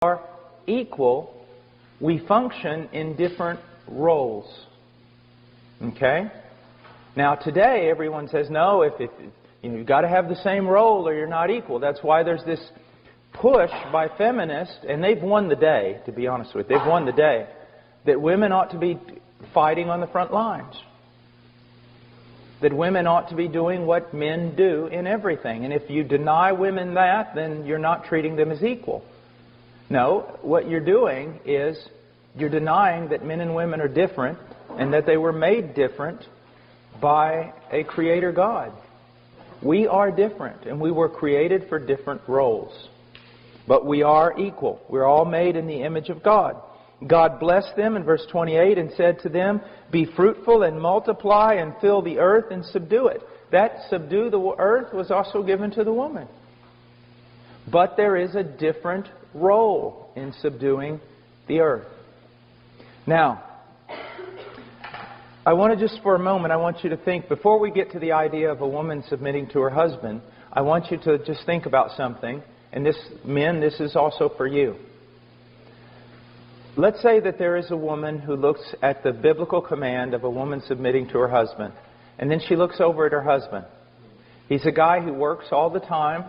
are equal, we function in different roles. Okay? Now today everyone says, no, you've got to have the same role or you're not equal. That's why there's this push by feminists, and they've won the day, to be honest with you. They've won the day, that women ought to be fighting on the front lines. That women ought to be doing what men do in everything. And if you deny women that, then you're not treating them as equal. No, what you're doing is you're denying that men and women are different and that they were made different by a Creator God. We are different, and we were created for different roles. But we are equal. We're all made in the image of God. God blessed them in verse 28 and said to them, "Be fruitful and multiply and fill the earth and subdue it." That subdue the earth was also given to the woman. But there is a different role in subduing the earth. Now, I want to just for a moment, I want you to think, before we get to the idea of a woman submitting to her husband, I want you to just think about something. And this, men, this is also for you. Let's say that there is a woman who looks at the biblical command of a woman submitting to her husband. And then she looks over at her husband. He's a guy who works all the time.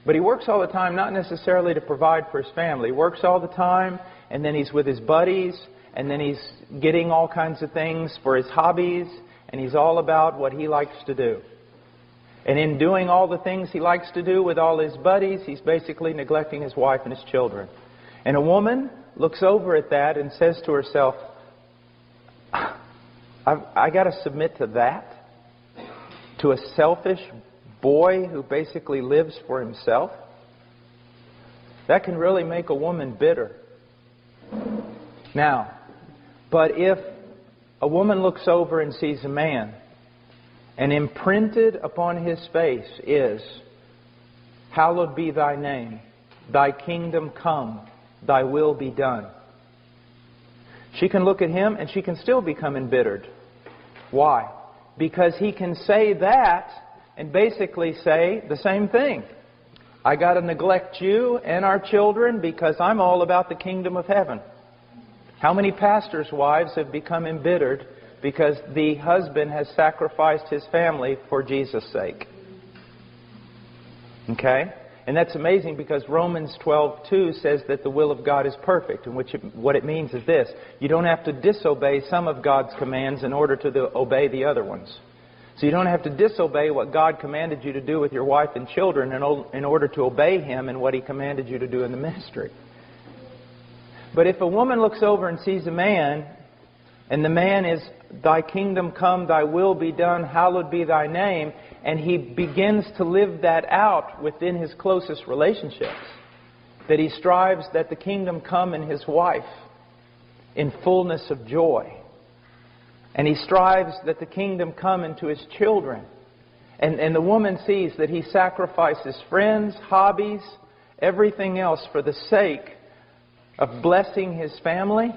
But he works all the time not necessarily to provide for his family. He works all the time, and then he's with his buddies, and then he's getting all kinds of things for his hobbies, and he's all about what he likes to do. And in doing all the things he likes to do with all his buddies, he's basically neglecting his wife and his children. And a woman looks over at that and says to herself, I got to submit to that? To a selfish boy who basically lives for himself? That can really make a woman bitter. Now, but if a woman looks over and sees a man, and imprinted upon his face is, "Hallowed be thy name, thy kingdom come, thy will be done." She can look at him and she can still become embittered. Why? Because he can say that and basically say the same thing. I got to neglect you and our children because I'm all about the kingdom of heaven. How many pastors' wives have become embittered because the husband has sacrificed his family for Jesus' sake? Okay? And that's amazing because Romans 12:2 says that the will of God is perfect. And what it means is this: you don't have to disobey some of God's commands in order to obey the other ones. So you don't have to disobey what God commanded you to do with your wife and children in order to obey Him and what He commanded you to do in the ministry. But if a woman looks over and sees a man, and the man is, "Thy kingdom come, thy will be done, hallowed be thy name," and he begins to live that out within his closest relationships, that he strives that the kingdom come in his wife in fullness of joy, and he strives that the kingdom come into his children, and the woman sees that he sacrifices friends, hobbies, everything else for the sake of blessing his family,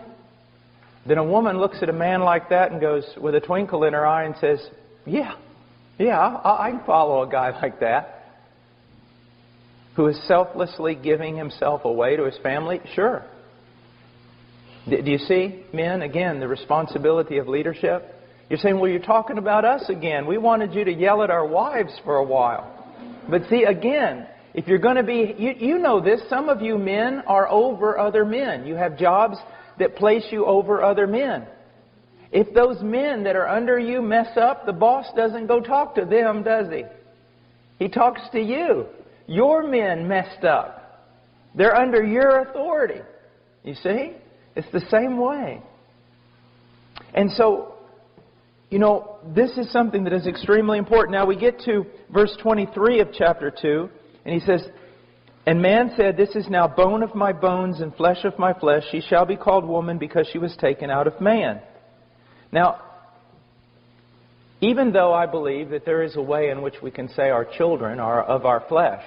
then a woman looks at a man like that and goes, with a twinkle in her eye, and says, yeah, I can follow a guy like that, who is selflessly giving himself away to his family. Sure. Do you see, men, again, the responsibility of leadership? You're saying, well, you're talking about us again. We wanted you to yell at our wives for a while. But see, again, if you're going to be, you know this, some of you men are over other men. You have jobs that place you over other men. If those men that are under you mess up, the boss doesn't go talk to them, does he? He talks to you. Your men messed up. They're under your authority. You see? It's the same way. And so, this is something that is extremely important. Now we get to verse 23 of chapter 2, and he says, "And man said, This is now bone of my bones and flesh of my flesh. She shall be called woman because she was taken out of man." Now, even though I believe that there is a way in which we can say our children are of our flesh,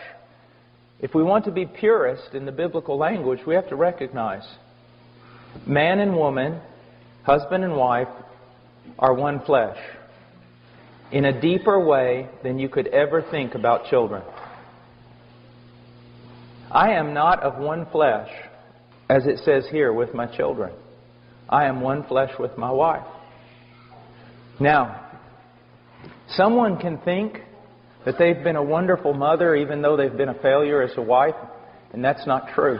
if we want to be purist in the biblical language, we have to recognize man and woman, husband and wife, are one flesh in a deeper way than you could ever think about children. I am not of one flesh, as it says here, with my children. I am one flesh with my wife. Now, someone can think that they've been a wonderful mother even though they've been a failure as a wife, and that's not true.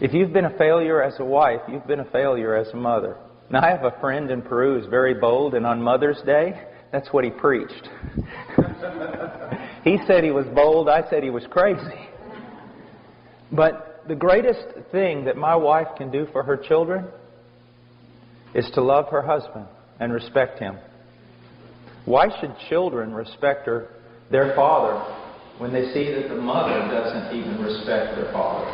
If you've been a failure as a wife, you've been a failure as a mother. Now, I have a friend in Peru who's very bold, and on Mother's Day, that's what he preached. He said he was bold, I said he was crazy. But the greatest thing that my wife can do for her children is to love her husband and respect him. Why should children respect their father when they see that the mother doesn't even respect their father?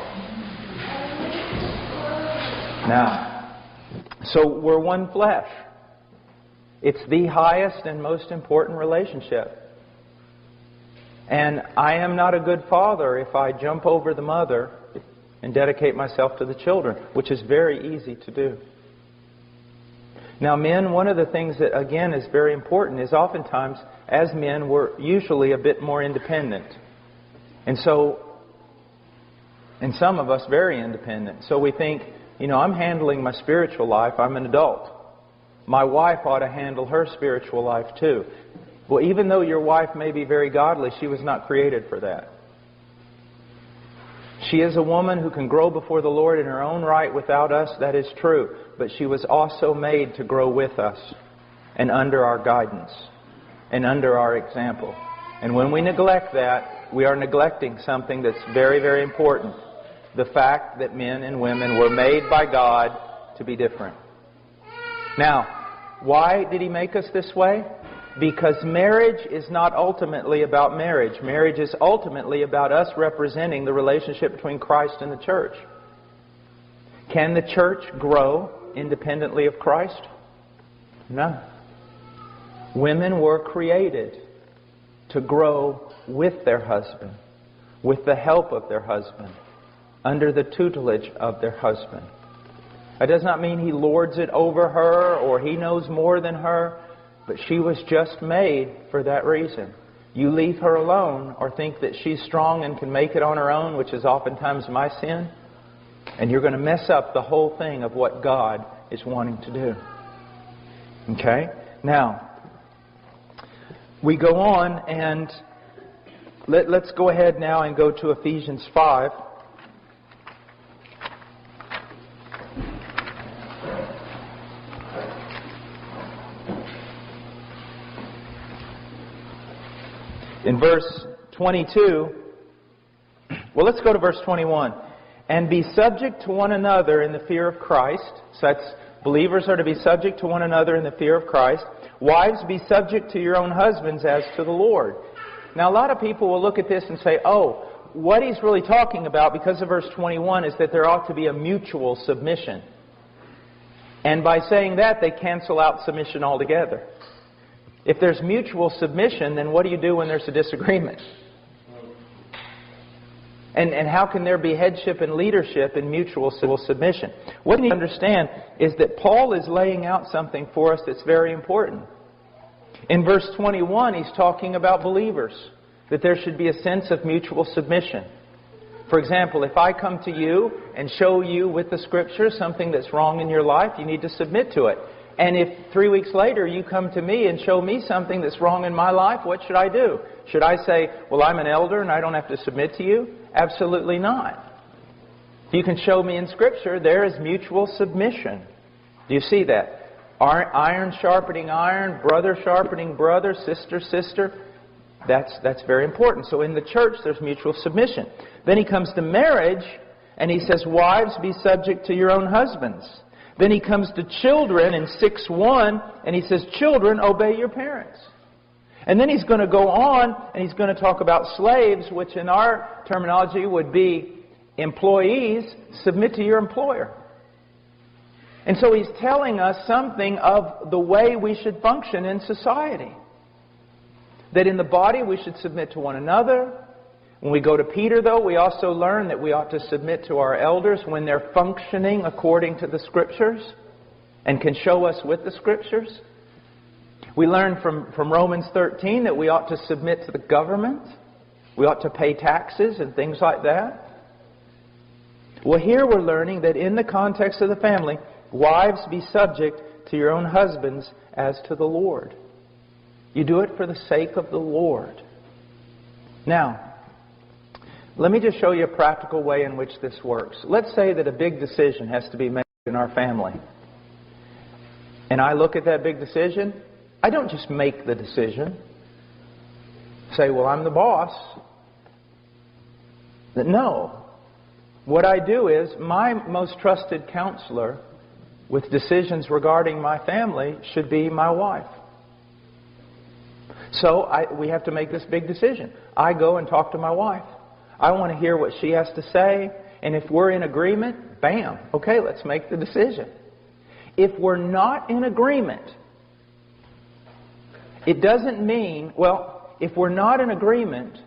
Now, so we're one flesh. It's the highest and most important relationship. And I am not a good father if I jump over the mother and dedicate myself to the children, which is very easy to do. Now, men, one of the things that, again, is very important is oftentimes, as men, we're usually a bit more independent. And some of us very independent. So we think, I'm handling my spiritual life. I'm an adult. My wife ought to handle her spiritual life too. Well, even though your wife may be very godly, she was not created for that. She is a woman who can grow before the Lord in her own right without us. That is true. But she was also made to grow with us and under our guidance and under our example. And when we neglect that, we are neglecting something that's very, very important. The fact that men and women were made by God to be different. Now, why did He make us this way? Because marriage is not ultimately about marriage. Marriage is ultimately about us representing the relationship between Christ and the church. Can the church grow independently of Christ? No. Women were created to grow with their husband, with the help of their husband, under the tutelage of their husband. That does not mean he lords it over her or he knows more than her, but she was just made for that reason. You leave her alone or think that she's strong and can make it on her own, which is oftentimes my sin, and you're going to mess up the whole thing of what God is wanting to do. Okay? Now, we go on and let's go ahead now and go to Ephesians 5. In verse 22, well, let's go to verse 21. And be subject to one another in the fear of Christ. So that's, believers are to be subject to one another in the fear of Christ. Wives, be subject to your own husbands as to the Lord. Now, a lot of people will look at this and say, oh, what he's really talking about, because of verse 21, is that there ought to be a mutual submission. And by saying that, they cancel out submission altogether. If there's mutual submission, then what do you do when there's a disagreement? And how can there be headship and leadership in mutual submission? What you need to understand is that Paul is laying out something for us that's very important. In verse 21, he's talking about believers, that there should be a sense of mutual submission. For example, if I come to you and show you with the Scriptures something that's wrong in your life, you need to submit to it. And if 3 weeks later you come to me and show me something that's wrong in my life, what should I do? Should I say, well, I'm an elder and I don't have to submit to you? Absolutely not. If you can show me in Scripture, there is mutual submission. Do you see that? Iron sharpening iron, brother sharpening brother, sister. That's very important. So in the church, there's mutual submission. Then he comes to marriage, and he says, wives, be subject to your own husbands. Then he comes to children in 6:1, and he says, children, obey your parents. And then he's going to go on, and he's going to talk about slaves, which in our terminology would be employees, submit to your employer. And so he's telling us something of the way we should function in society. That in the body we should submit to one another. When we go to Peter, though, we also learn that we ought to submit to our elders when they're functioning according to the Scriptures and can show us with the Scriptures. We learn from Romans 13 that we ought to submit to the government We ought to pay taxes and things like that. Well, here we're learning that in the context of the family, wives, be subject to your own husbands as to the Lord. You do it for the sake of the Lord. Now, let me just show you a practical way in which this works. Let's say that a big decision has to be made in our family. And I look at that big decision. I don't just make the decision. Say, well, I'm the boss. No. What I do is, my most trusted counselor with decisions regarding my family should be my wife. So we have to make this big decision. I go and talk to my wife. I want to hear what she has to say. And if we're in agreement, bam, okay, let's make the decision. If we're not in agreement, it doesn't mean, well, if we're not in agreement,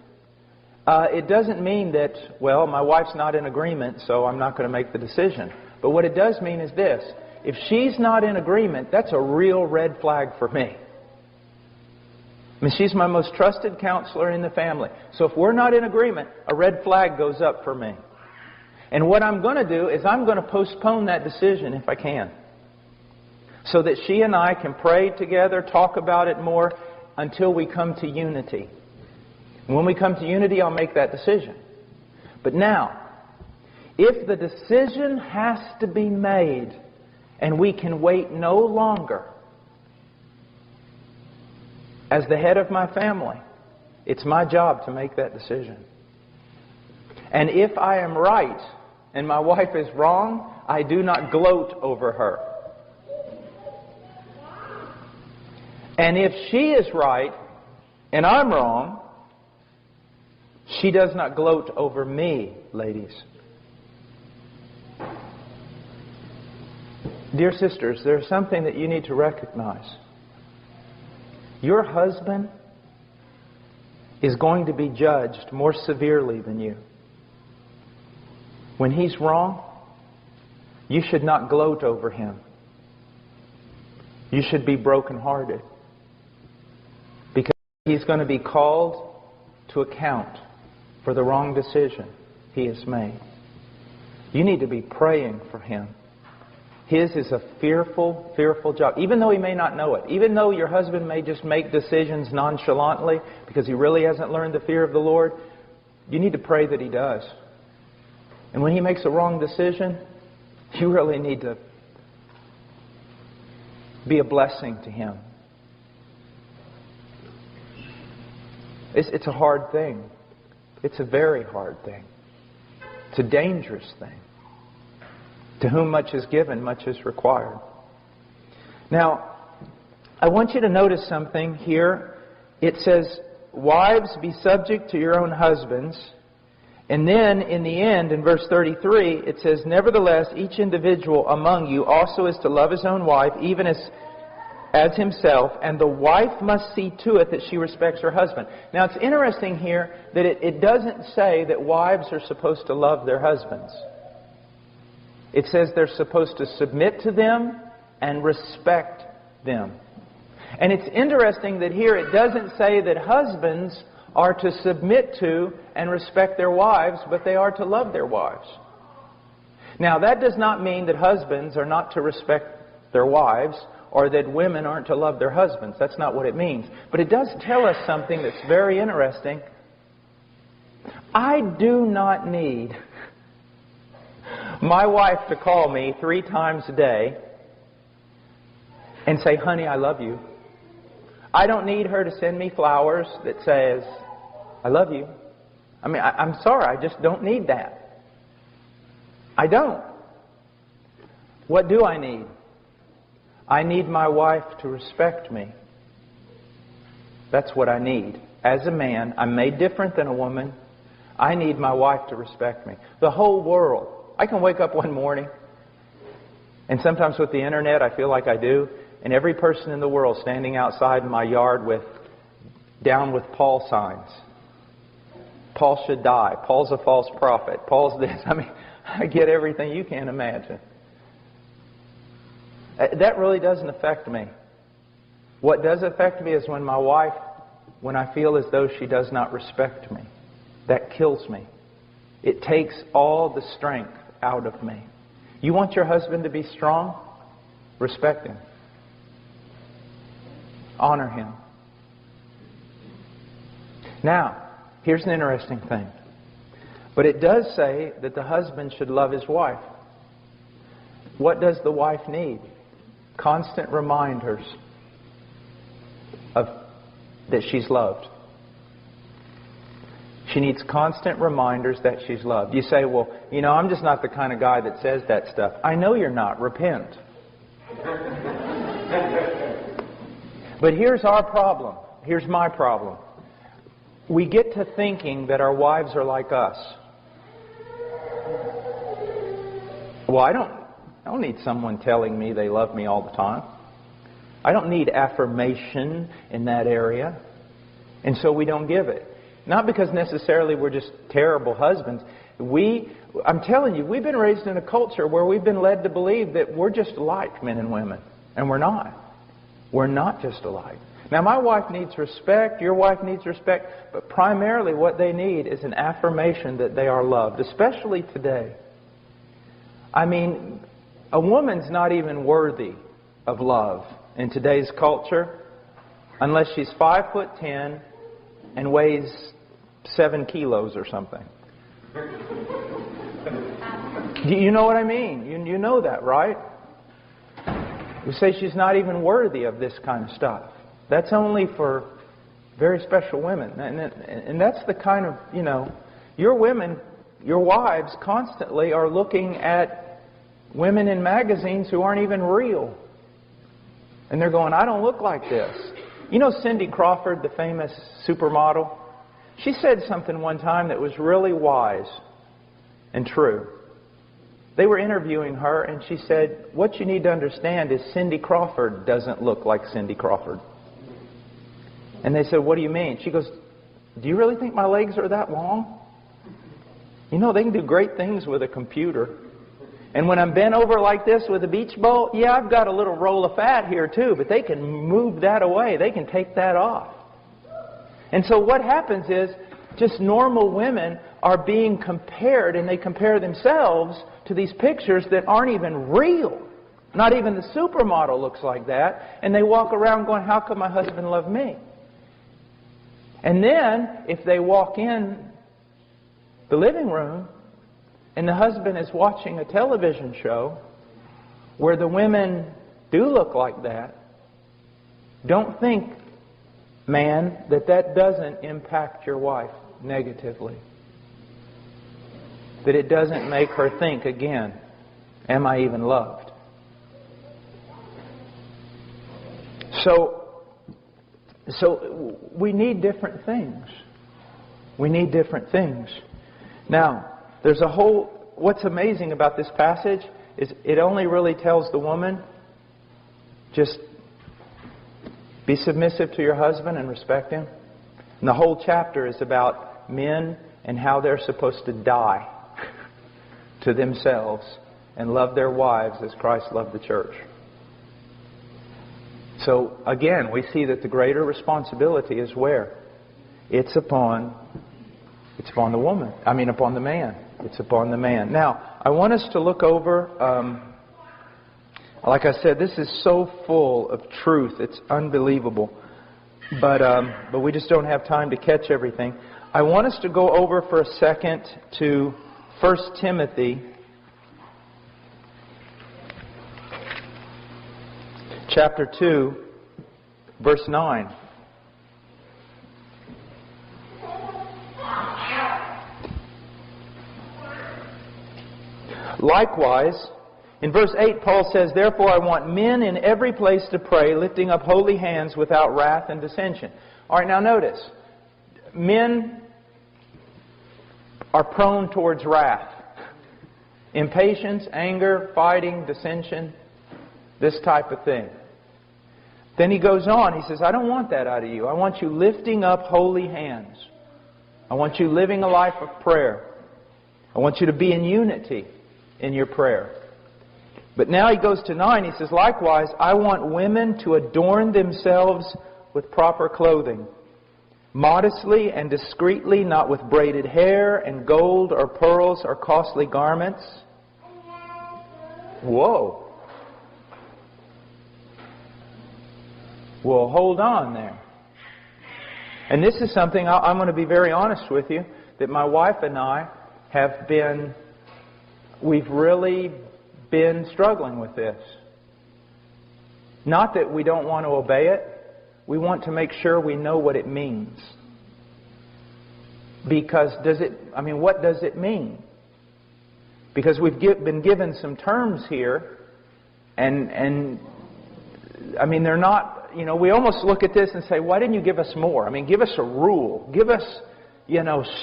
it doesn't mean that, well, my wife's not in agreement, so I'm not going to make the decision. But what it does mean is this. If she's not in agreement, that's a real red flag for me. I mean, she's my most trusted counselor in the family. So if we're not in agreement, a red flag goes up for me. And what I'm going to do is I'm going to postpone that decision if I can. So that she and I can pray together, talk about it more, until we come to unity. And when we come to unity, I'll make that decision. But now, if the decision has to be made, and we can wait no longer, as the head of my family, it's my job to make that decision. And if I am right and my wife is wrong, I do not gloat over her. And if she is right and I'm wrong, she does not gloat over me, ladies. Dear sisters, there's something that you need to recognize. Your husband is going to be judged more severely than you. When he's wrong, you should not gloat over him. You should be brokenhearted. Because he's going to be called to account for the wrong decision he has made. You need to be praying for him. His is a fearful, fearful job. Even though he may not know it. Even though your husband may just make decisions nonchalantly because he really hasn't learned the fear of the Lord, you need to pray that he does. And when he makes a wrong decision, you really need to be a blessing to him. It's a hard thing. It's a very hard thing. It's a dangerous thing. To whom much is given, much is required. Now, I want you to notice something here. It says, wives, be subject to your own husbands. And then, in the end, in verse 33, it says, nevertheless, each individual among you also is to love his own wife, even as himself, and the wife must see to it that she respects her husband. Now, it's interesting here that it doesn't say that wives are supposed to love their husbands. It says they're supposed to submit to them and respect them. And it's interesting that here it doesn't say that husbands are to submit to and respect their wives, but they are to love their wives. Now, that does not mean that husbands are not to respect their wives or that women aren't to love their husbands. That's not what it means. But it does tell us something that's very interesting. I do not need my wife to call me 3 times a day and say, honey, I love you. I don't need her to send me flowers that says, I love you. I mean, I'm sorry, I just don't need that. I don't. What do I need? I need my wife to respect me. That's what I need. As a man, I'm made different than a woman. I need my wife to respect me. The whole world. I can wake up one morning, and sometimes with the internet I feel like I do, and every person in the world standing outside my yard with down with Paul signs. Paul should die. Paul's a false prophet. Paul's this. I mean, I get everything you can imagine. That really doesn't affect me. What does affect me is when my wife, when I feel as though she does not respect me. that kills me. It takes all the strength out of me. You want your husband to be strong? Respect him. Honor him. Now, here's an interesting thing. But it does say that the husband should love his wife. What does the wife need? Constant reminders of that she's loved. She needs constant reminders that she's loved. You say, well, I'm just not the kind of guy that says that stuff. I know you're not. Repent. But here's our problem. Here's my problem. We get to thinking that our wives are like us. Well, I don't need someone telling me they love me all the time. I don't need affirmation in that area. And so we don't give it. Not because necessarily we're just terrible husbands. I'm telling you, we've been raised in a culture where we've been led to believe that we're just alike, men and women. And we're not. We're not just alike. Now, my wife needs respect. Your wife needs respect. But primarily what they need is an affirmation that they are loved, especially today. I mean, a woman's not even worthy of love in today's culture unless she's 5'10" and weighs 7 kilos or something. You know what I mean? You know that, right? We say she's not even worthy of this kind of stuff. That's only for very special women. And that's the kind of, your women, your wives constantly are looking at women in magazines who aren't even real. And they're going, I don't look like this. You know Cindy Crawford, the famous supermodel? She said something one time that was really wise and true. They were interviewing her and she said, what you need to understand is Cindy Crawford doesn't look like Cindy Crawford. And they said, what do you mean? She goes, do you really think my legs are that long? They can do great things with a computer. And when I'm bent over like this with a beach ball, yeah, I've got a little roll of fat here too, but they can move that away. They can take that off. And so what happens is just normal women are being compared, and they compare themselves to these pictures that aren't even real. Not even the supermodel looks like that. And they walk around going, how could my husband love me? And then, if they walk in the living room, and the husband is watching a television show where the women do look like that, don't think, man, that doesn't impact your wife negatively. That it doesn't make her think again, am I even loved? So we need different things. We need different things. Now, there's what's amazing about this passage is it only really tells the woman, just be submissive to your husband and respect him. And the whole chapter is about men and how they're supposed to die to themselves and love their wives as Christ loved the church. So, again, we see that the greater responsibility is where? It's upon the woman. Upon the man. It's upon the man. Now, I want us to look over, like I said, this is so full of truth. It's unbelievable. But we just don't have time to catch everything. I want us to go over for a second to 1 Timothy chapter 2, verse 9. Likewise, in verse 8, Paul says, therefore I want men in every place to pray, lifting up holy hands without wrath and dissension. All right, now notice, men are prone towards wrath. Impatience, anger, fighting, dissension, this type of thing. Then he goes on, he says, I don't want that out of you. I want you lifting up holy hands. I want you living a life of prayer. I want you to be in unity in your prayer. But now he goes to 9, he says, likewise, I want women to adorn themselves with proper clothing, modestly and discreetly, not with braided hair and gold or pearls or costly garments. Whoa. Well, hold on there. And this is something I'm going to be very honest with you, that my wife and I we've really been struggling with this. Not that we don't want to obey it. We want to make sure we know what it means. Because what does it mean? Because we've been given some terms here, and they're not, we almost look at this and say, why didn't you give us more? Give us a rule. Give us,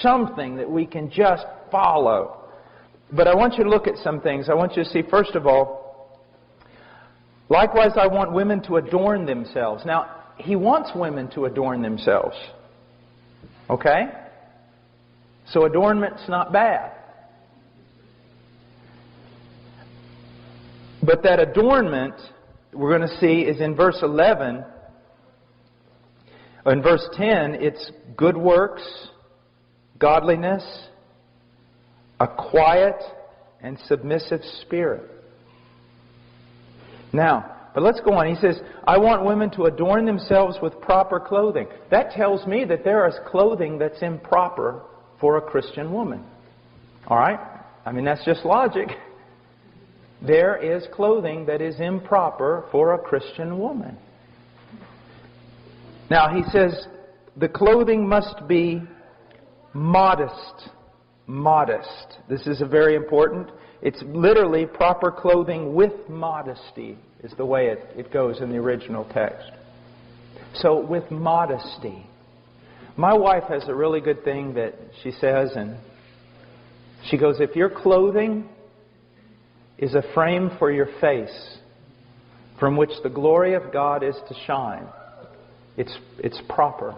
something that we can just follow. But I want you to look at some things. I want you to see, first of all, likewise I want women to adorn themselves. Now, He wants women to adorn themselves. Okay? So adornment's not bad. But that adornment, we're going to see, is in verse 11. In verse 10, it's good works, godliness, a quiet and submissive spirit. Now, but let's go on. He says, I want women to adorn themselves with proper clothing. That tells me that there is clothing that's improper for a Christian woman. All right? That's just logic. There is clothing that is improper for a Christian woman. Now, he says, the clothing must be modest. Modest. This is a very important. It's literally proper clothing with modesty is the way it goes in the original text. So, with modesty. My wife has a really good thing that she says, and she goes, if your clothing is a frame for your face from which the glory of God is to shine, it's proper.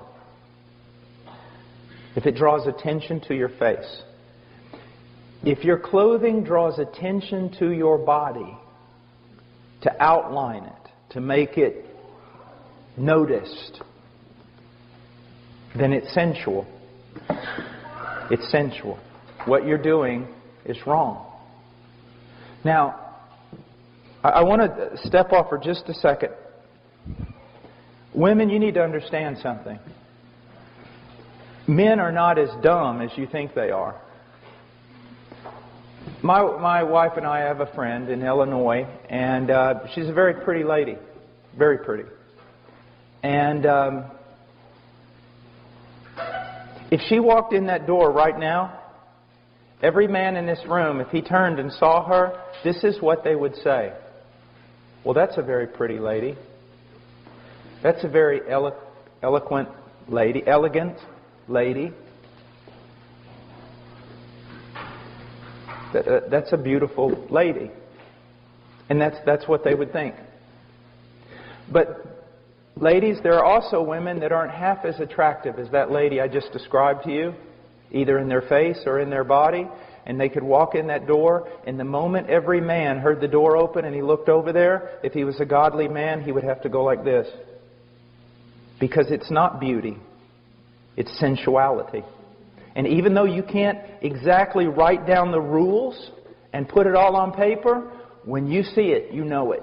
If it draws attention to your face. If your clothing draws attention to your body, to outline it, to make it noticed, then it's sensual. It's sensual. What you're doing is wrong. Now, I want to step off for just a second. Women, you need to understand something. Men are not as dumb as you think they are. My wife and I have a friend in Illinois, and she's a very pretty lady. Very pretty. And if she walked in that door right now, every man in this room, if he turned and saw her, this is what they would say. Well, that's a very pretty lady. That's a very eloquent lady, elegant lady. That's a beautiful lady. And that's what they would think. But ladies, there are also women that aren't half as attractive as that lady I just described to you, either in their face or in their body. And they could walk in that door, and the moment every man heard the door open and he looked over there, if he was a godly man, he would have to go like this. Because it's not beauty. It's sensuality. And even though you can't exactly write down the rules and put it all on paper, when you see it, you know it.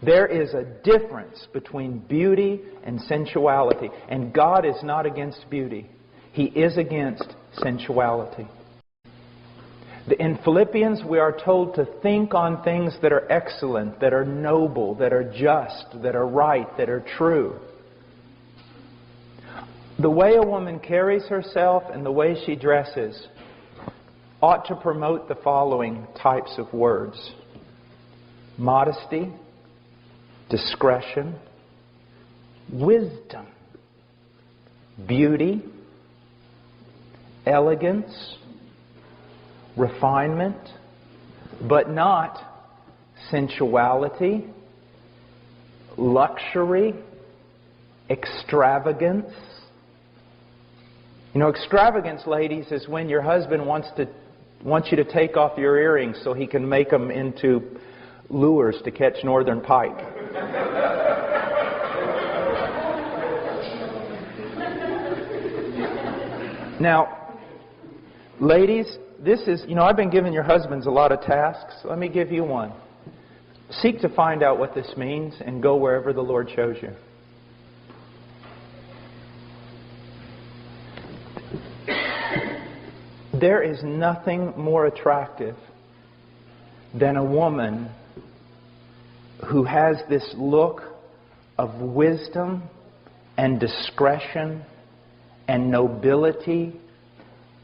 There is a difference between beauty and sensuality. And God is not against beauty. He is against sensuality. In Philippians, we are told to think on things that are excellent, that are noble, that are just, that are right, that are true. The way a woman carries herself and the way she dresses ought to promote the following types of words: modesty, discretion, wisdom, beauty, elegance, refinement, but not sensuality, luxury, extravagance. You know, extravagance, ladies, is when your husband wants you to take off your earrings so he can make them into lures to catch northern pike. Now, ladies, this is, I've been giving your husbands a lot of tasks. Let me give you one. Seek to find out what this means and go wherever the Lord shows you. There is nothing more attractive than a woman who has this look of wisdom and discretion and nobility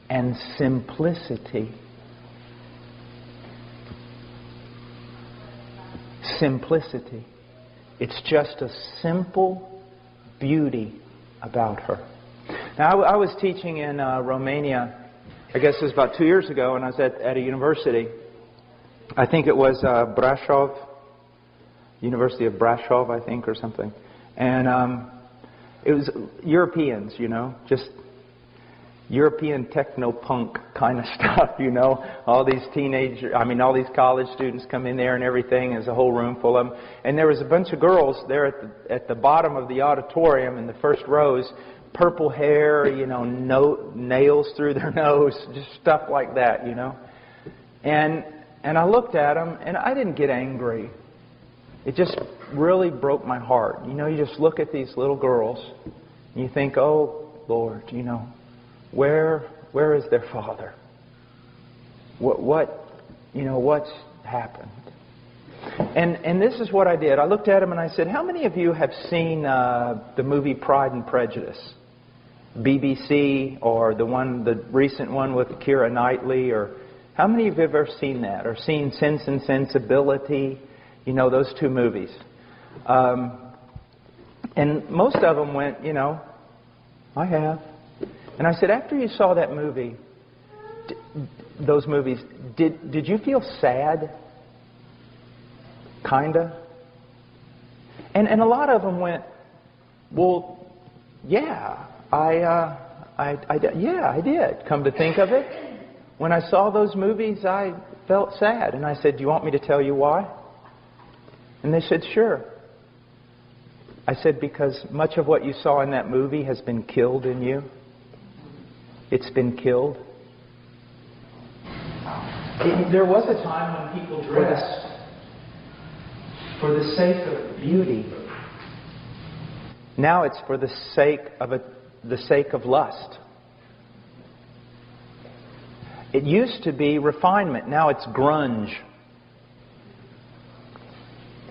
and simplicity. Simplicity. It's just a simple beauty about her. Now, I was teaching in Romania, I guess it was about 2 years ago, and I was at a university. I think it was Brașov, University of Brașov, I think, or something. And it was Europeans, just European techno-punk kind of stuff, All these all these college students come in there and everything. There's a whole room full of them. And there was a bunch of girls there at the bottom of the auditorium in the first rows, purple hair, nails through their nose, just stuff like that, And I looked at them, and I didn't get angry. It just really broke my heart. You just look at these little girls, and you think, oh, Lord, where is their father? What's happened? And this is what I did. I looked at them and I said, how many of you have seen the movie Pride and Prejudice? BBC, or the recent one with Keira Knightley, or how many of you have ever seen that, or seen Sense and Sensibility? Those two movies. And most of them went, I have. And I said, after you saw that movie, those movies, did you feel sad? Kinda? And a lot of them went, well, yeah, I did. Come to think of it, when I saw those movies, I felt sad. And I said, do you want me to tell you why? And they said, sure. I said, because much of what you saw in that movie has been killed in you. It's been killed. There was a time when people dressed for the sake of beauty. Now it's for the sake of lust. It used to be refinement. Now it's grunge.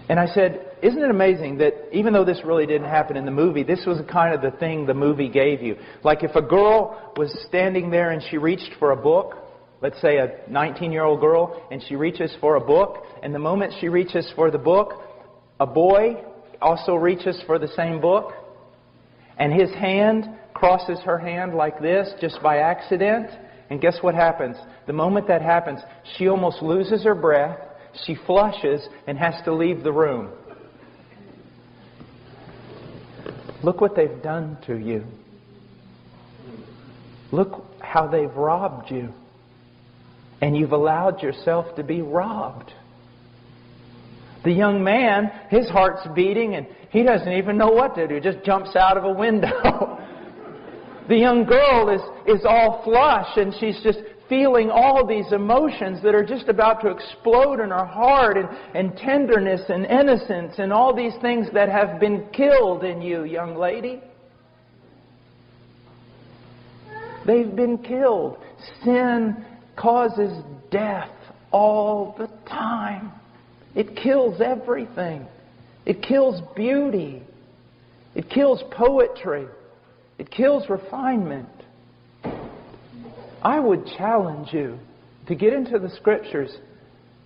And I said, isn't it amazing that even though this really didn't happen in the movie, this was kind of the thing the movie gave you. Like if a girl was standing there and she reached for a book, let's say a 19-year-old girl, and she reaches for a book, and the moment she reaches for the book, a boy also reaches for the same book, and his hand crosses her hand like this just by accident, and guess what happens? The moment that happens, she almost loses her breath, she flushes, and has to leave the room. Look what they've done to you. Look how they've robbed you. And you've allowed yourself to be robbed. The young man, his heart's beating and he doesn't even know what to do. Just jumps out of a window. The young girl is all flush and she's just feeling all these emotions that are just about to explode in her heart, and tenderness and innocence and all these things that have been killed in you, young lady. They've been killed. Sin causes death all the time. It kills everything. It kills beauty. It kills poetry. It kills refinement. I would challenge you to get into the Scriptures,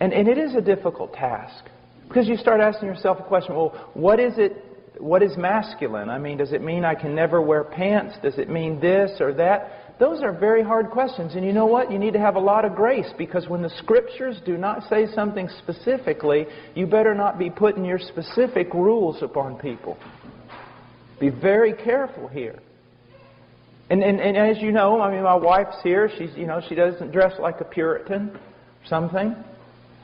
and it is a difficult task, because you start asking yourself a question, well, what is it? What is masculine? I mean, does it mean I can never wear pants? Does it mean this or that? Those are very hard questions, and you know what? You need to have a lot of grace, because when the Scriptures do not say something specifically, you better not be putting your specific rules upon people. Be very careful here. And as you know, I mean, my wife's here. She doesn't dress like a Puritan or something.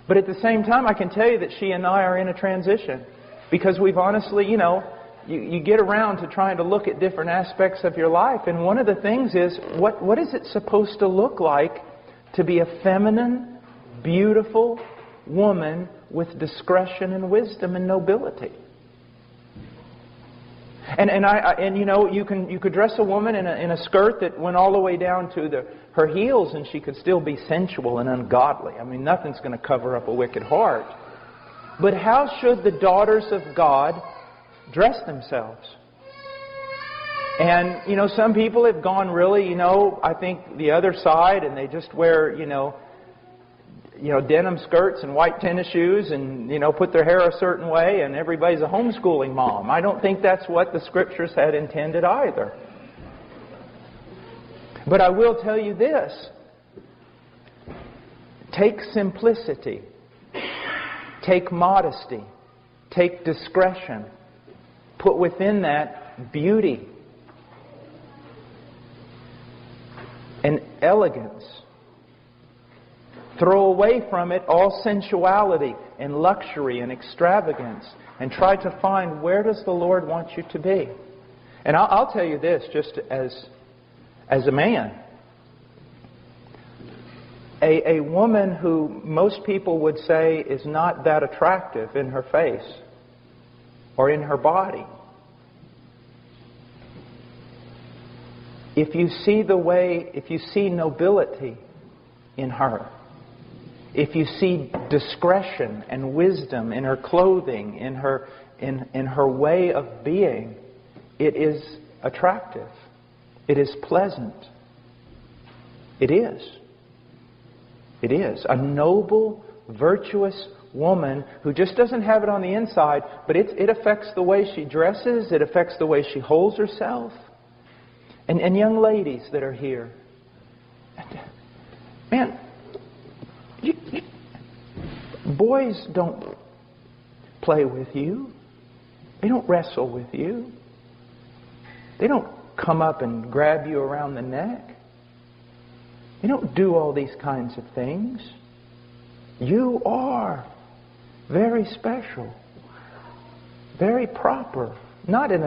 But at the same time, I can tell you that she and I are in a transition. Because we've honestly, you get around to trying to look at different aspects of your life. And one of the things is, what is it supposed to look like to be a feminine, beautiful woman with discretion and wisdom and nobility? And you know, you could dress a woman in a skirt that went all the way down to her heels, and she could still be sensual and ungodly. I mean, nothing's going to cover up a wicked heart. But how should the daughters of God dress themselves? And, you know, some people have gone really, you know, I think the other side, and they just wear, you know, denim skirts and white tennis shoes and, you know, put their hair a certain way, and everybody's a homeschooling mom. I don't think that's what the Scriptures had intended either. But I will tell you this. Take simplicity. Take modesty. Take discretion. Put within that beauty and elegance. Throw away from it all sensuality and luxury and extravagance, and try to find, where does the Lord want you to be? And I'll tell you this, just as a man. A woman who most people would say is not that attractive in her face or in her body. If you see nobility in her, if you see discretion and wisdom in her clothing, in her way of being, it is attractive. It is pleasant. It is. It is. A noble, virtuous woman who just doesn't have it on the inside, but it affects the way she dresses, it affects the way she holds herself. And young ladies that are here, man, boys don't play with you. They don't wrestle with you. They don't come up and grab you around the neck. They don't do all these kinds of things. You are very special, very proper. Not in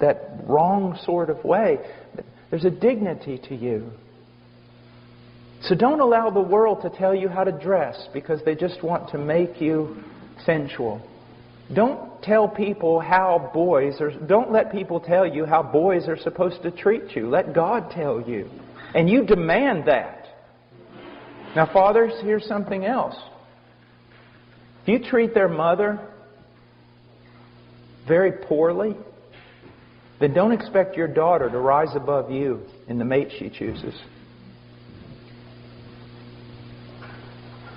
that wrong sort of way. There's a dignity to you. So don't allow the world to tell you how to dress because they just want to make you sensual. Don't tell people how don't let people tell you how boys are supposed to treat you. Let God tell you. And you demand that. Now, fathers, here's something else. If you treat their mother very poorly, then don't expect your daughter to rise above you in the mate she chooses.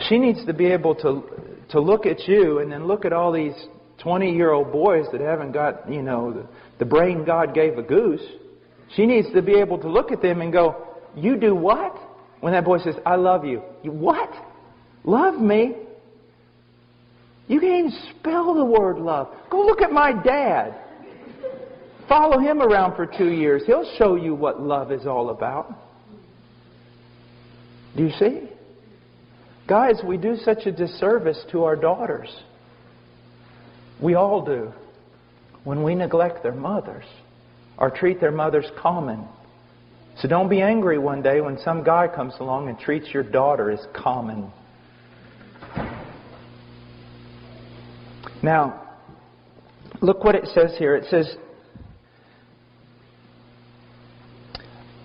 She needs to be able to look at you and then look at all these 20-year-old boys that haven't got, you know, the brain God gave a goose. She needs to be able to look at them and go, you do what? When that boy says, I love you. You what? Love me? You can't even spell the word love. Go look at my dad. Follow him around for 2 years. He'll show you what love is all about. Do you see? Guys, we do such a disservice to our daughters. We all do. When we neglect their mothers or treat their mothers common. So don't be angry one day when some guy comes along and treats your daughter as common. Now, look what it says here. It says,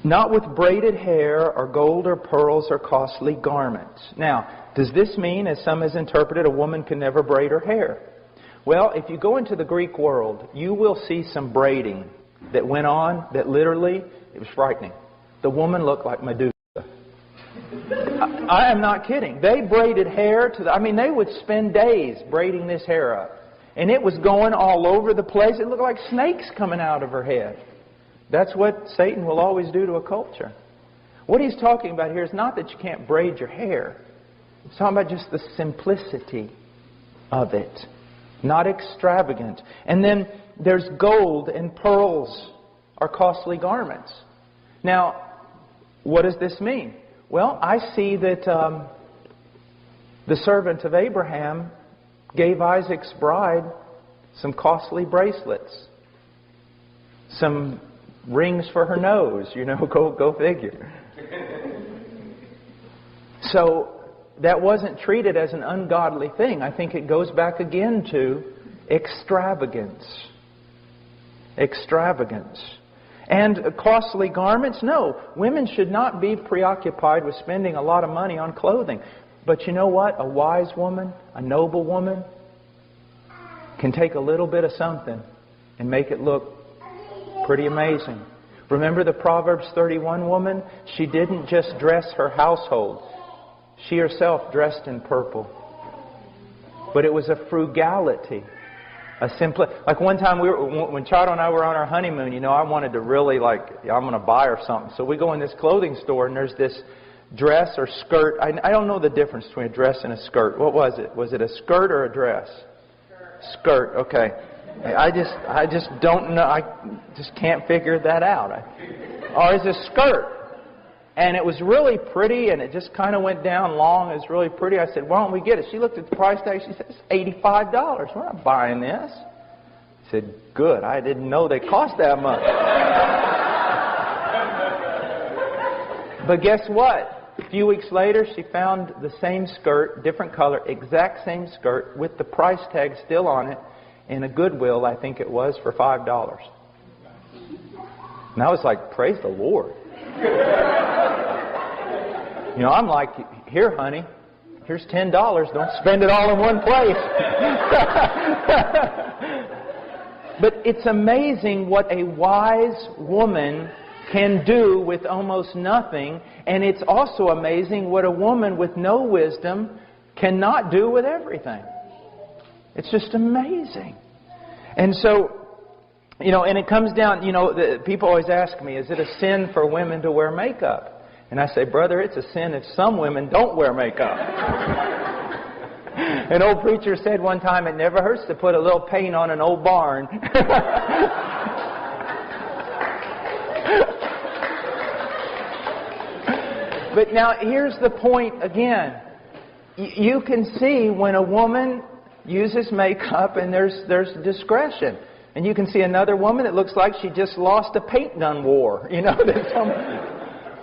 not with braided hair or gold or pearls or costly garments. Now, does this mean, as some has interpreted, a woman can never braid her hair? Well, if you go into the Greek world, you will see some braiding that went on that literally, it was frightening. The woman looked like Medusa. I am not kidding. They braided hair they would spend days braiding this hair up. And it was going all over the place. It looked like snakes coming out of her head. That's what Satan will always do to a culture. What he's talking about here is not that you can't braid your hair. He's talking about just the simplicity of it. Not extravagant. And then there's gold and pearls are costly garments. Now, what does this mean? Well, I see that the servant of Abraham gave Isaac's bride some costly bracelets, some rings for her nose, go figure. So that wasn't treated as an ungodly thing. I think it goes back again to extravagance. Extravagance. And costly garments? No. Women should not be preoccupied with spending a lot of money on clothing. But you know what? A wise woman, a noble woman, can take a little bit of something and make it look pretty amazing. Remember the Proverbs 31 woman? She didn't just dress her household. She herself dressed in purple. But it was a frugality. Like one time when Chado and I were on our honeymoon, I wanted to really I'm going to buy her something. So we go in this clothing store and there's this dress or skirt. I don't know the difference between a dress and a skirt. What was it? Was it a skirt or a dress? Skirt. Okay. I just don't know. I just can't figure that out. Or is it a skirt? And it was really pretty, and it just kind of went down long. It was really pretty. I said, "Why don't we get it?" She looked at the price tag. She said, "It's $85. We're not buying this." I said, "Good. I didn't know they cost that much." But guess what? A few weeks later, she found the same skirt, different color, exact same skirt, with the price tag still on it, in a Goodwill, I think it was, for $5. And I was like, praise the Lord. I'm like, here, honey, here's $10. Don't spend it all in one place. But it's amazing what a wise woman can do with almost nothing. And it's also amazing what a woman with no wisdom cannot do with everything. It's just amazing. And so, and it comes down, people always ask me, is it a sin for women to wear makeup? And I say, brother, it's a sin if some women don't wear makeup. An old preacher said one time, it never hurts to put a little paint on an old barn. But now, here's the point again. You can see when a woman uses makeup and there's discretion. And you can see another woman that looks like she just lost a paint gun war.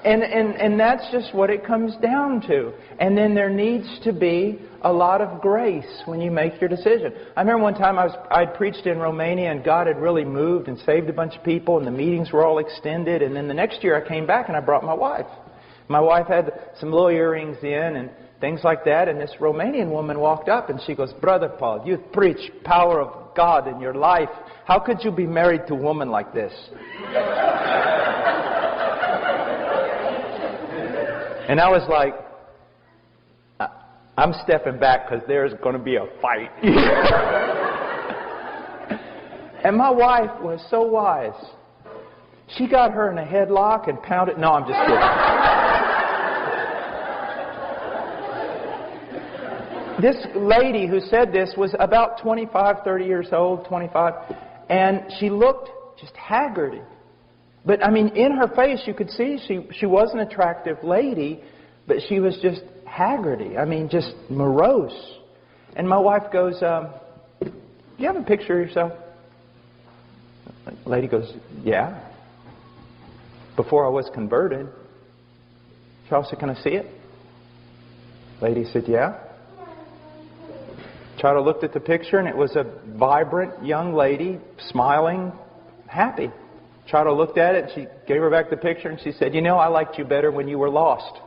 And that's just what it comes down to. And then there needs to be a lot of grace when you make your decision. I remember one time I'd preached in Romania and God had really moved and saved a bunch of people and the meetings were all extended. And then the next year I came back and I brought my wife. My wife had some little earrings in and things like that. And this Romanian woman walked up and she goes, Brother Paul, you preach power of God in your life. How could you be married to a woman like this? And I was like, I'm stepping back because there's going to be a fight. And my wife was so wise. She got her in a headlock and pounded. No, I'm just kidding. This lady who said this was about 25, 30 years old, 25. And she looked just haggard. But, in her face, you could see she was an attractive lady, but she was just haggardy. Just morose. And my wife goes, do you have a picture of yourself? The lady goes, yeah. Before I was converted. Charles said, can I see it? Lady said, yeah. Chado looked at the picture, and it was a vibrant young lady, smiling, happy. Chado looked at it, and she gave her back the picture, and she said, I liked you better when you were lost.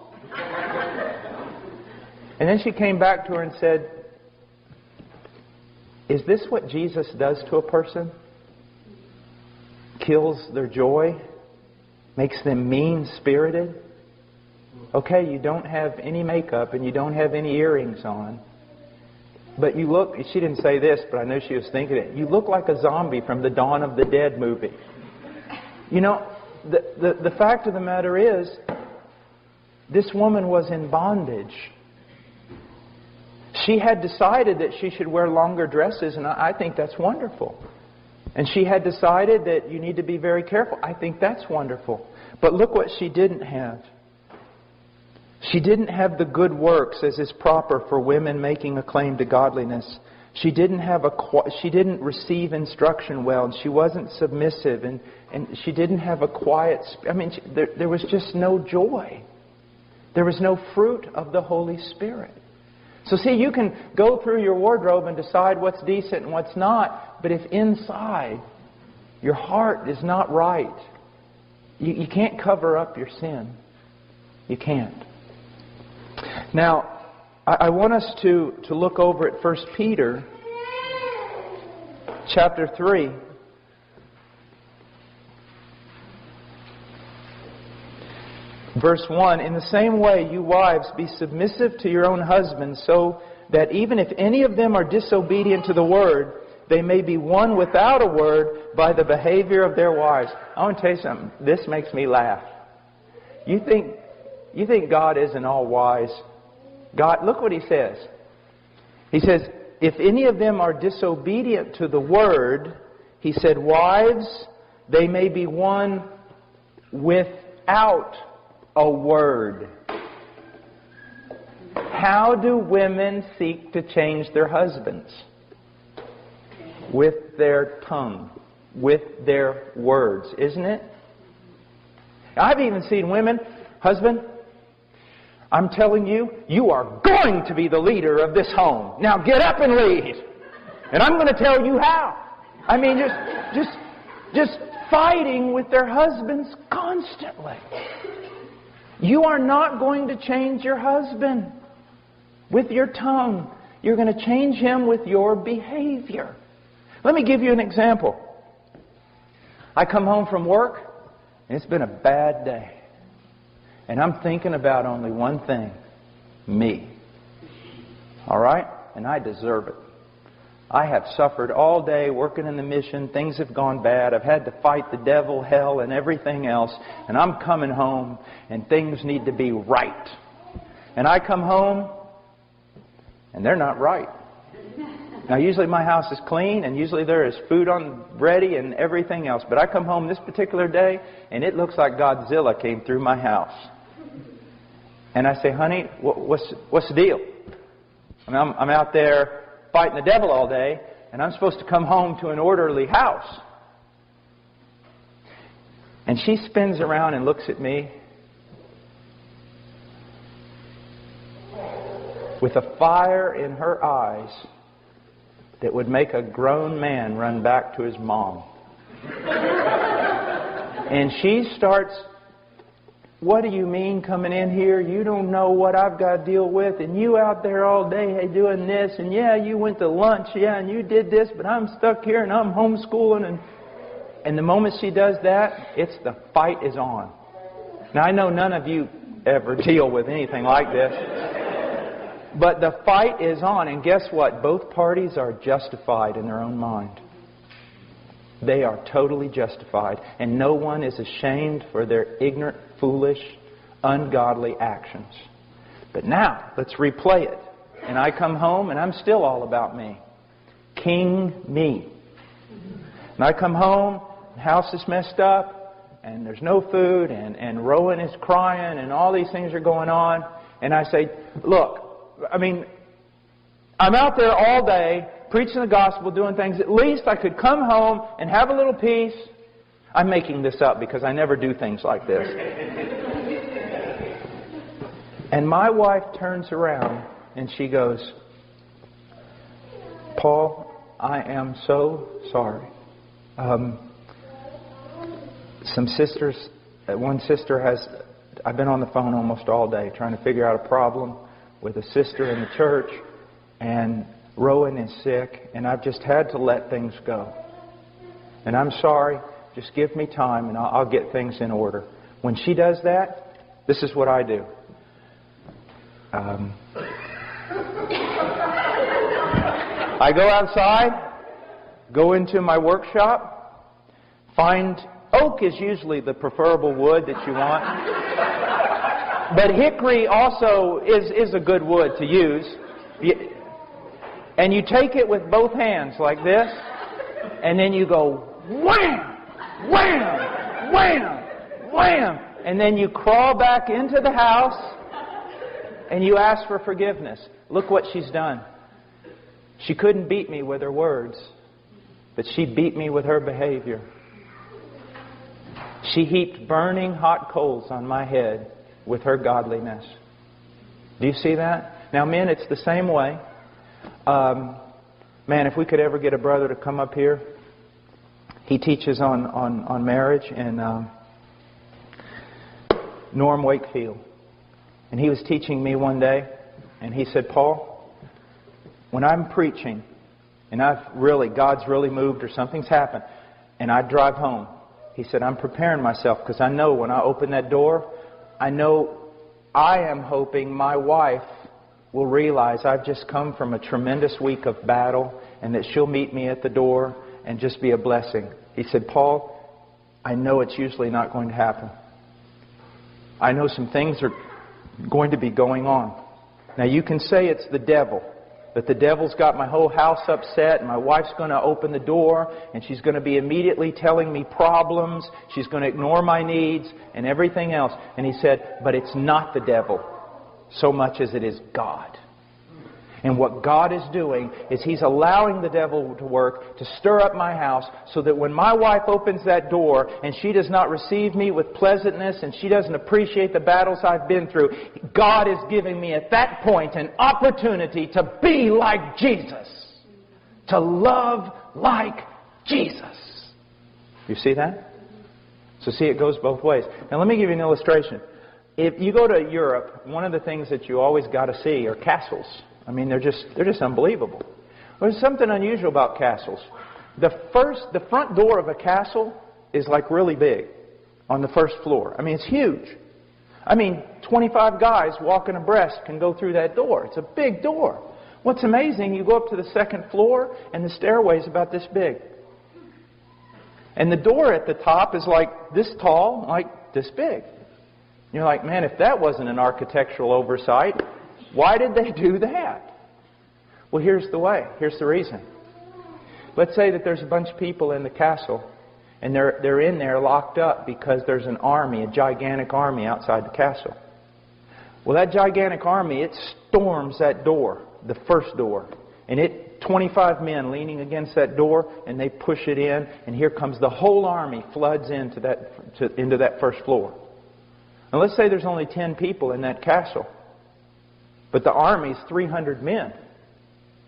And then she came back to her and said, is this what Jesus does to a person? Kills their joy? Makes them mean-spirited? Okay, you don't have any makeup, and you don't have any earrings on. But you look, she didn't say this, but I know she was thinking it. You look like a zombie from the Dawn of the Dead movie. The fact of the matter is, this woman was in bondage. She had decided that she should wear longer dresses, and I think that's wonderful. And she had decided that you need to be very careful. I think that's wonderful. But look what she didn't have. She didn't have the good works as is proper for women making a claim to godliness. She didn't receive instruction well, and she wasn't submissive, and she didn't have a quiet. There was just no joy. There was no fruit of the Holy Spirit. So see, you can go through your wardrobe and decide what's decent and what's not, but if inside your heart is not right, you can't cover up your sin. You can't. Now, I want us to look over at 1 Peter chapter 3. Verse 1, in the same way, you wives, be submissive to your own husbands, so that even if any of them are disobedient to the word, they may be won without a word by the behavior of their wives. I want to tell you something. This makes me laugh. You think God isn't all wise? God, look what He says. He says, if any of them are disobedient to the word, He said, wives, they may be won without a word. How do women seek to change their husbands? With their tongue, with their words, isn't it? I've even seen women, husband, I'm telling you, you are going to be the leader of this home. Now get up and lead. And I'm going to tell you how. I mean, just fighting with their husbands constantly. You are not going to change your husband with your tongue. You're going to change him with your behavior. Let me give you an example. I come home from work, and it's been a bad day. And I'm thinking about only one thing. Me. All right? And I deserve it. I have suffered all day working in the mission. Things have gone bad. I've had to fight the devil, hell, and everything else. And I'm coming home, and things need to be right. And I come home, and they're not right. Now, usually my house is clean, and usually there is food ready and everything else. But I come home this particular day, and it looks like Godzilla came through my house. And I say, honey, what's the deal? I mean, I'm out there fighting the devil all day, and I'm supposed to come home to an orderly house. And she spins around and looks at me with a fire in her eyes that would make a grown man run back to his mom. And she starts, what do you mean coming in here? You don't know what I've got to deal with. And you out there all day doing this. And yeah, you went to lunch. Yeah, and you did this. But I'm stuck here and I'm homeschooling. And the moment she does that, it's the fight is on. Now, I know none of you ever deal with anything like this. But the fight is on, and guess what? Both parties are justified in their own mind. They are totally justified, and no one is ashamed for their ignorant, foolish, ungodly actions. But now, let's replay it. And I come home, and I'm still all about me. King me. And I come home, the house is messed up, and there's no food, and Rowan is crying, and all these things are going on. And I say, look, I mean, I'm out there all day preaching the gospel, doing things. At least I could come home and have a little peace. I'm making this up because I never do things like this. And my wife turns around and she goes, Paul, I am so sorry. Some sisters, one sister has, I've been on the phone almost all day trying to figure out a problem with a sister in the church, and Rowan is sick, and I've just had to let things go. And I'm sorry, just give me time and I'll get things in order. When she does that, this is what I do. I go outside, go into my workshop, find oak is usually the preferable wood that you want. But hickory also is a good wood to use. And you take it with both hands like this, and then you go wham, wham, wham, wham. And then you crawl back into the house, and you ask for forgiveness. Look what she's done. She couldn't beat me with her words, but she beat me with her behavior. She heaped burning hot coals on my head with her godliness. Do you see that? Now, men, it's the same way. Man, if we could ever get a brother to come up here. He teaches on marriage in Norm Wakefield. And he was teaching me one day, and he said, Paul, when I'm preaching, and God's really moved or something's happened, and I drive home, he said, I'm preparing myself because I know when I open that door, I am hoping my wife will realize I've just come from a tremendous week of battle and that she'll meet me at the door and just be a blessing. He said, Paul, I know it's usually not going to happen. I know some things are going to be going on. Now you can say it's the devil, that the devil's got my whole house upset and my wife's going to open the door and she's going to be immediately telling me problems. She's going to ignore my needs and everything else. And he said, but it's not the devil so much as it is God. And what God is doing is He's allowing the devil to work to stir up my house so that when my wife opens that door and she does not receive me with pleasantness and she doesn't appreciate the battles I've been through, God is giving me at that point an opportunity to be like Jesus. To love like Jesus. You see that? So see, it goes both ways. Now let me give you an illustration. If you go to Europe, one of the things that you always got to see are castles. I mean, they're just unbelievable. Well, there's something unusual about castles. The front door of a castle is like really big on the first floor. I mean, it's huge. I mean, 25 guys walking abreast can go through that door. It's a big door. What's amazing, you go up to the second floor and the stairway is about this big. And the door at the top is like this tall, like this big. You're like, man, if that wasn't an architectural oversight, why did they do that? Well, here's the way. Here's the reason. Let's say that there's a bunch of people in the castle, and they're in there locked up because there's an army, a gigantic army outside the castle. Well, that gigantic army, it storms that door, the first door, and 25 men leaning against that door, and they push it in, and here comes the whole army, floods into that first floor. Now, let's say there's only 10 people in that castle. But the army's 300 men.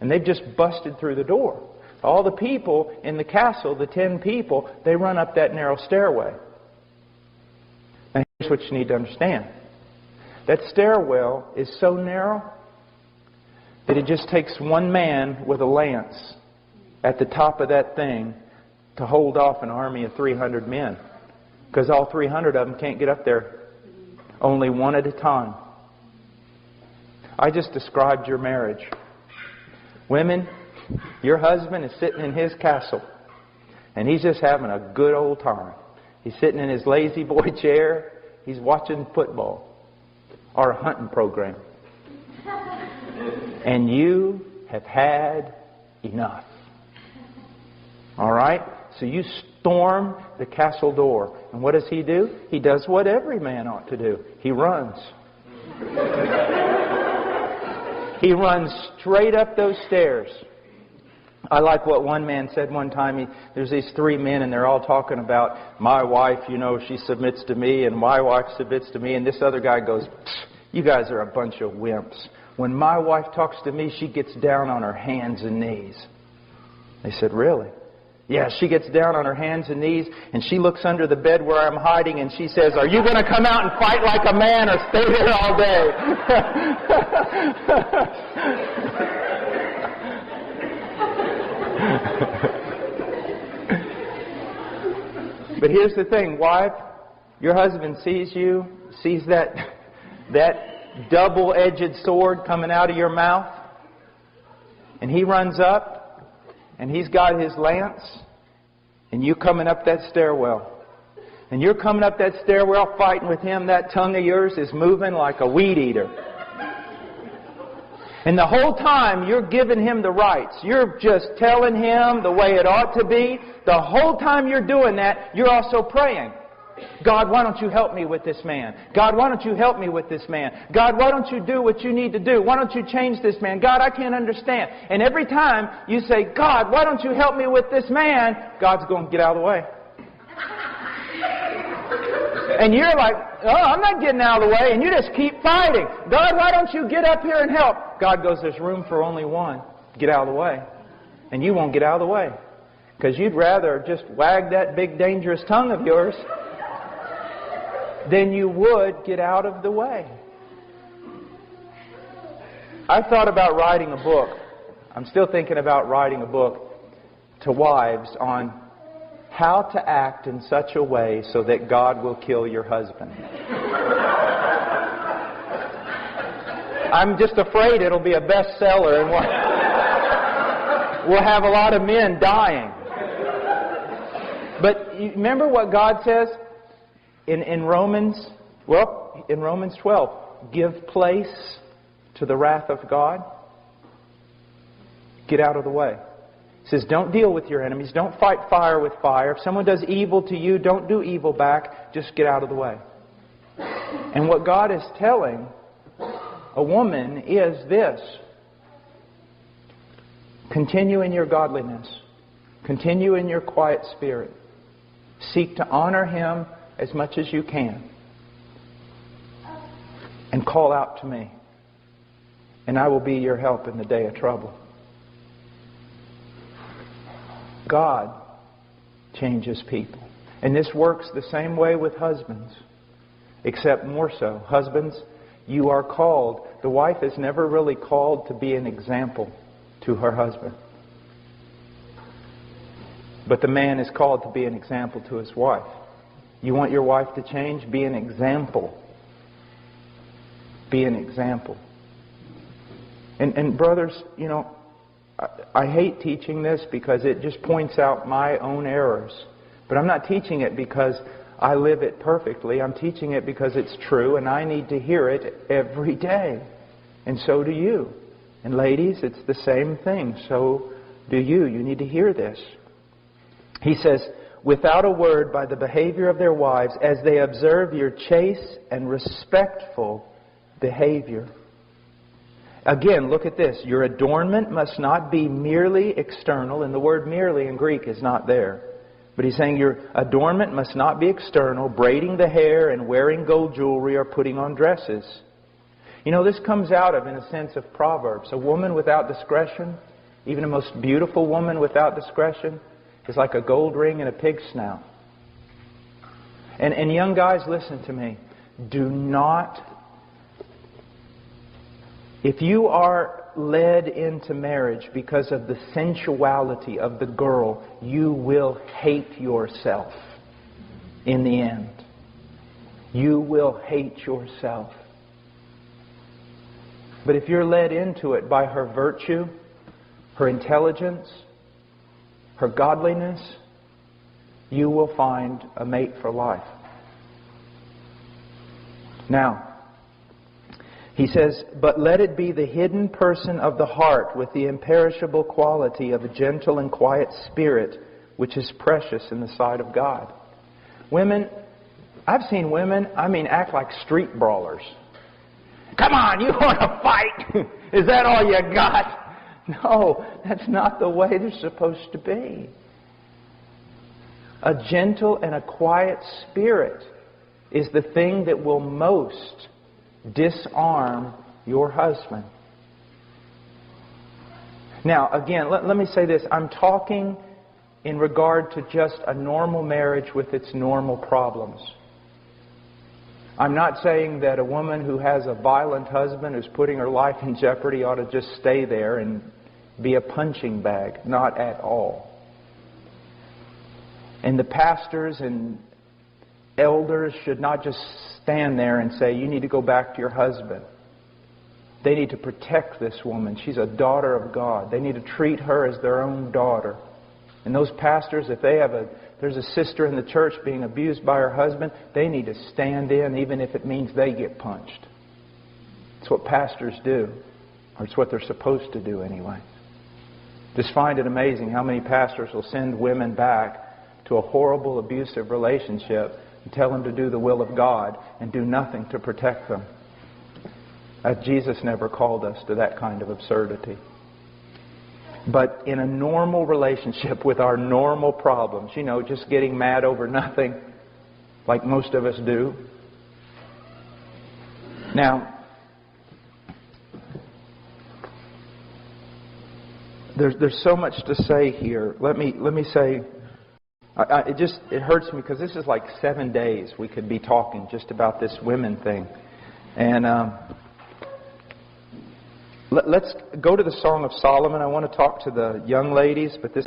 And they've just busted through the door. All the people in the castle, the 10 people, they run up that narrow stairway. Now here's what you need to understand. That stairwell is so narrow that it just takes one man with a lance at the top of that thing to hold off an army of 300 men. Because all 300 of them can't get up there. Only one at a time. I just described your marriage. Women, your husband is sitting in his castle, and he's just having a good old time. He's sitting in his lazy boy chair. He's watching football or a hunting program. And you have had enough. All right? So you storm the castle door. And what does he do? He does what every man ought to do. He runs. He runs straight up those stairs. I like what one man said one time. There's these 3 men and they're all talking about, my wife, she submits to me and my wife submits to me. And this other guy goes, you guys are a bunch of wimps. When my wife talks to me, she gets down on her hands and knees. They said, really? Yeah, she gets down on her hands and knees and she looks under the bed where I'm hiding and she says, are you going to come out and fight like a man or stay there all day? But here's the thing, wife. Your husband sees that double-edged sword coming out of your mouth, and he runs up and he's got his lance, and you coming up that stairwell. And you're coming up that stairwell fighting with him. That tongue of yours is moving like a weed eater. And the whole time you're giving him the rights. You're just telling him the way it ought to be. The whole time you're doing that, you're also praying. God, why don't you help me with this man? God, why don't you help me with this man? God, why don't you do what you need to do? Why don't you change this man? God, I can't understand. And every time you say, God, why don't you help me with this man? God's going, get out of the way. And you're like, oh, I'm not getting out of the way. And you just keep fighting. God, why don't you get up here and help? God goes, there's room for only one. Get out of the way. And you won't get out of the way. Because you'd rather just wag that big dangerous tongue of yours than you would get out of the way. I thought about writing a book. I'm still thinking about writing a book to wives on how to act in such a way so that God will kill your husband. I'm just afraid it'll be a bestseller and we'll have a lot of men dying. But you remember what God says in Romans 12, give place to the wrath of God. Get out of the way. He says, don't deal with your enemies. Don't fight fire with fire. If someone does evil to you, don't do evil back. Just get out of the way. And what God is telling a woman is this. Continue in your godliness. Continue in your quiet spirit. Seek to honor Him as much as you can. And call out to me. And I will be your help in the day of trouble. God changes people. And this works the same way with husbands, except more so. Husbands, you are called. The wife is never really called to be an example to her husband. But the man is called to be an example to his wife. You want your wife to change? Be an example. Be an example. And brothers, you know, I hate teaching this because it just points out my own errors. But I'm not teaching it because I live it perfectly. I'm teaching it because it's true and I need to hear it every day. And so do you. And ladies, it's the same thing. So do you. You need to hear this. He says, without a word, by the behavior of their wives, as they observe your chaste and respectful behavior. Again, look at this. Your adornment must not be merely external. And the word merely in Greek is not there. But he's saying your adornment must not be external, braiding the hair and wearing gold jewelry or putting on dresses. You know, this comes out of, in a sense, of Proverbs. A woman without discretion, even a most beautiful woman without discretion, is like a gold ring in a pig's snout. And young guys, listen to me. Do not... If you are led into marriage because of the sensuality of the girl, you will hate yourself in the end. You will hate yourself. But if you're led into it by her virtue, her intelligence, her godliness, you will find a mate for life. Now, he says, but let it be the hidden person of the heart with the imperishable quality of a gentle and quiet spirit, which is precious in the sight of God. Women, I've seen women, act like street brawlers. Come on, you want to fight? Is that all you got? No, that's not the way they're supposed to be. A gentle and a quiet spirit is the thing that will most disarm your husband. Now, again, let me say this. I'm talking in regard to just a normal marriage with its normal problems. I'm not saying that a woman who has a violent husband who's putting her life in jeopardy ought to just stay there and be a punching bag. Not at all. And the pastors and elders should not just stand there and say, you need to go back to your husband. They need to protect this woman. She's a daughter of God. They need to treat her as their own daughter. And those pastors, if there's a sister in the church being abused by her husband, they need to stand in even if it means they get punched. It's what pastors do. Or it's what they're supposed to do anyway. Just find it amazing how many pastors will send women back to a horrible, abusive relationship and tell them to do the will of God and do nothing to protect them. Jesus never called us to that kind of absurdity. But in a normal relationship with our normal problems, just getting mad over nothing, like most of us do. Now, there's so much to say here. Let me say, it hurts me because this is like 7 days we could be talking just about this women thing. And let's go to the Song of Solomon. I want to talk to the young ladies, but this...